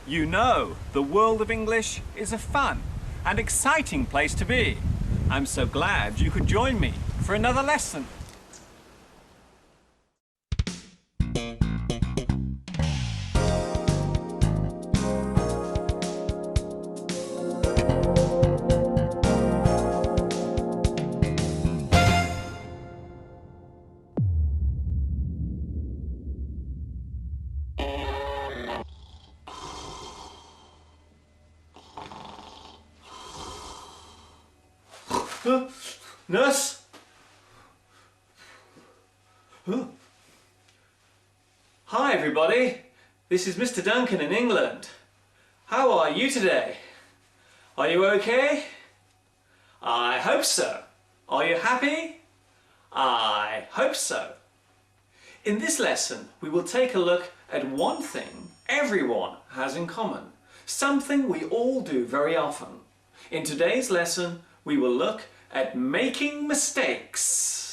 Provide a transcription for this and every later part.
You know, the world of English is a fun and exciting place to be. I'm so glad you could join me for another lesson. Nurse? Hi everybody, this is Mr. Duncan in England. How are you today? Are you okay? I hope so. Are you happy? I hope so. In this lesson we will take a look at one thing everyone has in common, something we all do very often. In today's lesson we will look at making mistakes.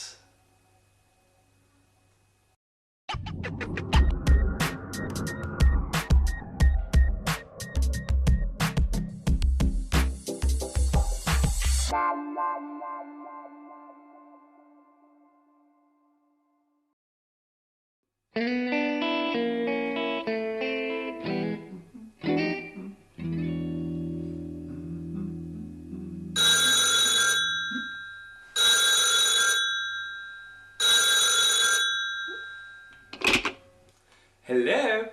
Hello?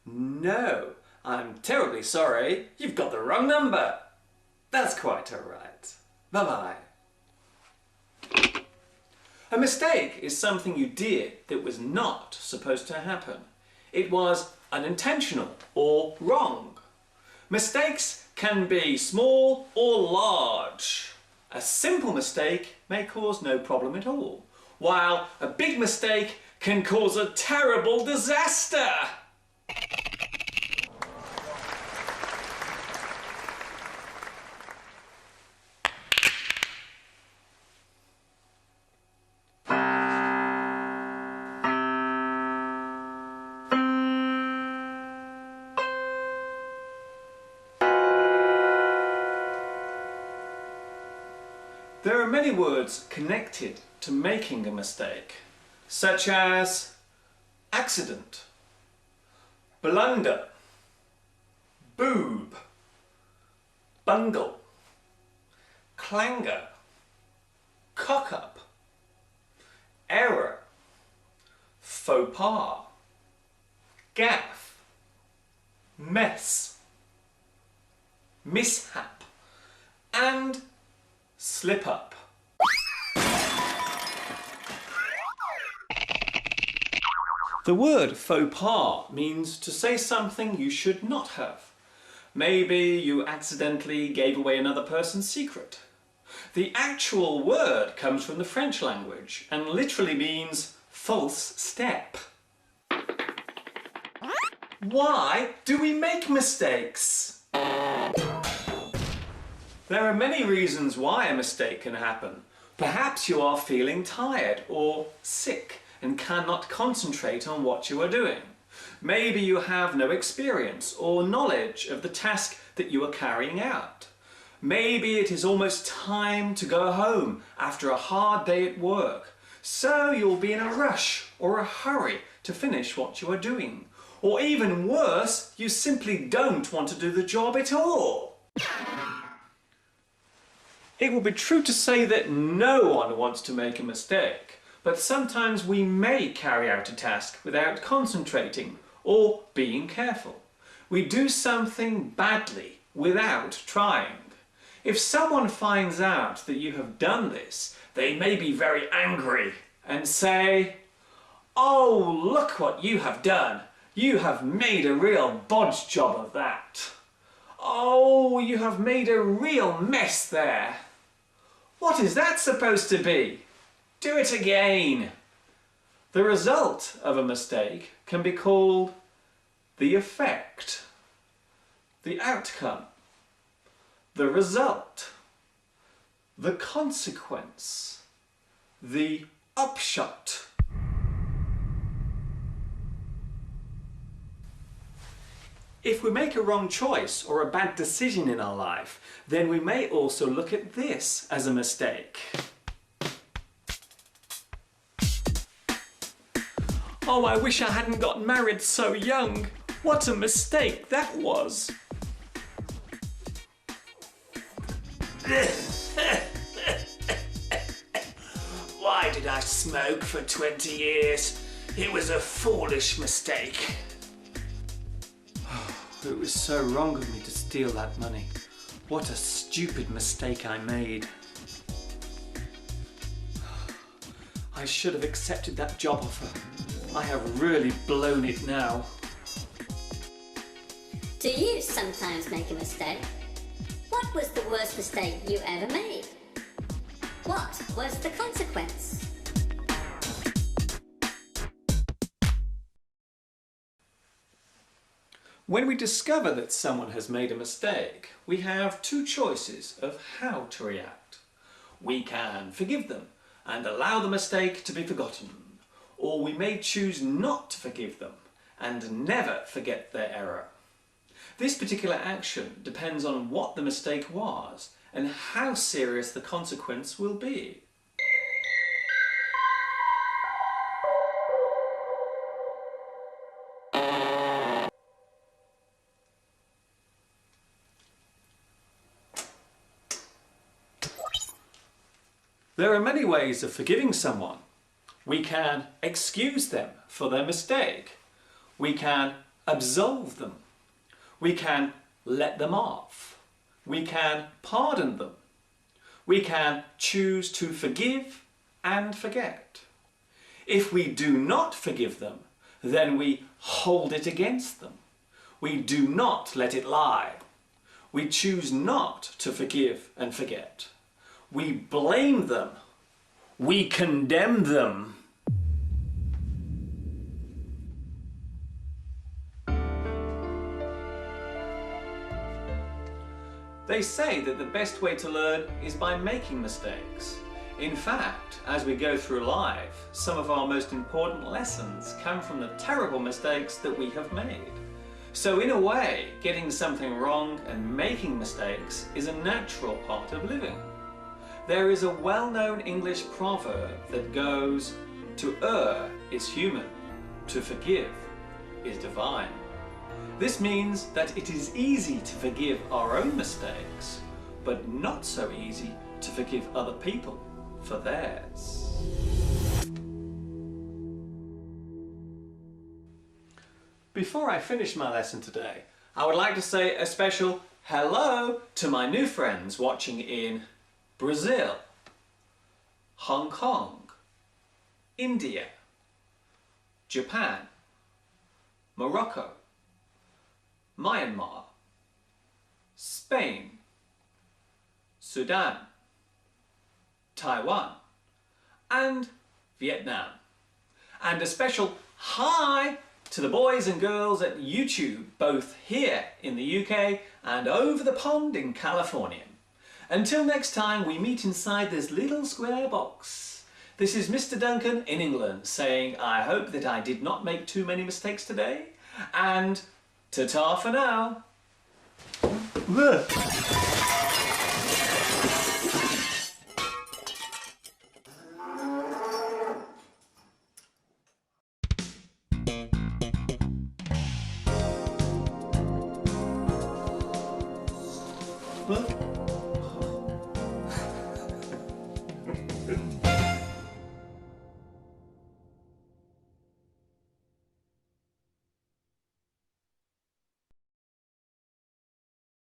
No, I'm terribly sorry. You've got the wrong number. That's quite all right. Bye-bye. A mistake is something you did that was not supposed to happen. It was unintentional or wrong. Mistakes can be small or large. A simple mistake may cause no problem at all, while a big mistake can cause a terrible disaster. There are many words connected to making a mistake, such as accident, blunder, boob, bungle, clangor, cock-up, error, faux pas, gaffe, mess, mishap, and slip-up. The word faux pas means to say something you should not have. Maybe you accidentally gave away another person's secret. The actual word comes from the French language and literally means false step. Why do we make mistakes? There are many reasons why a mistake can happen. Perhaps you are feeling tired or sick and cannot concentrate on what you are doing. Maybe you have no experience or knowledge of the task that you are carrying out. Maybe it is almost time to go home after a hard day at work, so you'll be in a rush or a hurry to finish what you are doing. Or even worse, you simply don't want to do the job at all. It will be true to say that no one wants to make a mistake, but sometimes we may carry out a task without concentrating or being careful. We do something badly without trying. If someone finds out that you have done this, they may be very angry and say, "Oh, look what you have done. You have made a real bodge job of that. Oh, you have made a real mess there. What is that supposed to be? Do it again." The result of a mistake can be called the effect, the outcome, the result, the consequence, the upshot. If we make a wrong choice or a bad decision in our life, then we may also look at this as a mistake. Oh, I wish I hadn't got married so young. What a mistake that was. Why did I smoke for 20 years? It was a foolish mistake. It was so wrong of me to steal that money. What a stupid mistake I made. I should have accepted that job offer. I have really blown it now. Do you sometimes make a mistake? What was the worst mistake you ever made? What was the consequence? When we discover that someone has made a mistake, we have two choices of how to react. We can forgive them and allow the mistake to be forgotten, or we may choose not to forgive them and never forget their error. This particular action depends on what the mistake was and how serious the consequence will be. There are many ways of forgiving someone. We can excuse them for their mistake. We can absolve them. We can let them off. We can pardon them. We can choose to forgive and forget. If we do not forgive them, then we hold it against them. We do not let it lie. We choose not to forgive and forget. We blame them. We condemn them. They say that the best way to learn is by making mistakes. In fact, as we go through life, some of our most important lessons come from the terrible mistakes that we have made. So in a way, getting something wrong and making mistakes is a natural part of living. There is a well-known English proverb that goes, "To err is human, to forgive is divine." This means that it is easy to forgive our own mistakes, but not so easy to forgive other people for theirs. Before I finish my lesson today, I would like to say a special hello to my new friends watching in Brazil, Hong Kong, India, Japan, Morocco, Myanmar, Spain, Sudan, Taiwan, and Vietnam. And a special hi to the boys and girls at YouTube, both here in the UK and over the pond in California. Until next time we meet inside this little square box. This is Mr. Duncan in England saying I hope that I did not make too many mistakes today, and ta-ta for now.